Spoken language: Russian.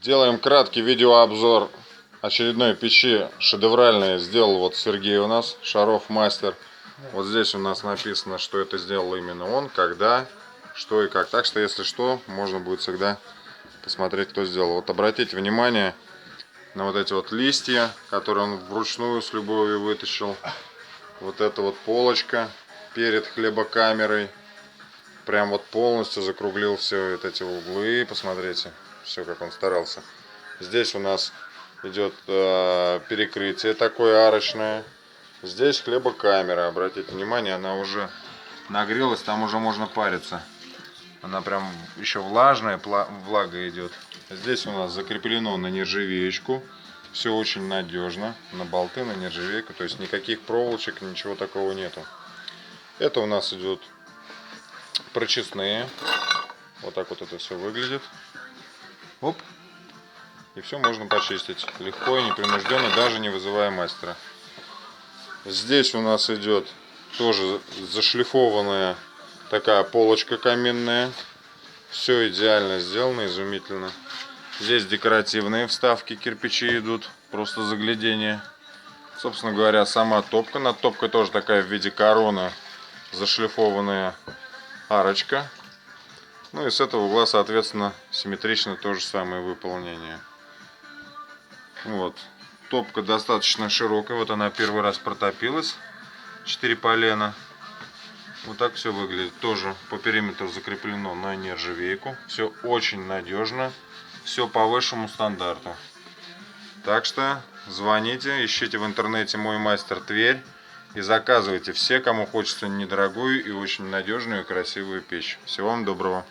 Делаем краткий видеообзор очередной печи шедевральной. Сделал вот Сергей у нас, Шаров мастер. Вот здесь у нас написано, что это сделал именно он, когда, что и как. Так что, если что, можно будет всегда посмотреть, кто сделал. Вот обратите внимание на вот эти вот листья, которые он вручную с любовью вытащил. Вот эта вот полочка перед хлебокамерой. Прям вот полностью закруглил все вот эти углы. Посмотрите, все как он старался. Здесь у нас идет перекрытие такое арочное. Здесь хлебокамера. Обратите внимание, она уже нагрелась, там уже можно париться. Она прям еще влажная, влага идет. Здесь у нас закреплено на нержавеечку. Все очень надежно. На болты, на нержавейку. То есть никаких проволочек, ничего такого нету. Это у нас идет прочистные. Вот так вот это все выглядит. Оп. И все можно почистить. Легко и непринужденно, даже не вызывая мастера. Здесь у нас идет тоже зашлифованная такая полочка каменная. Все идеально сделано, изумительно. Здесь декоративные вставки, кирпичи идут. Просто заглядение. Собственно говоря, сама топка. Над топкой тоже такая в виде короны зашлифованная арочка. Ну и с этого угла, соответственно, симметрично то же самое выполнение. Вот. Топка достаточно широкая. Вот она первый раз протопилась. 4 полена. Вот так все выглядит. Тоже по периметру закреплено на нержавейку. Все очень надежно. Все по высшему стандарту. Так что звоните, ищите в интернете «Мой мастер Тверь» и заказывайте все, кому хочется недорогую и очень надежную и красивую печь. Всего вам доброго.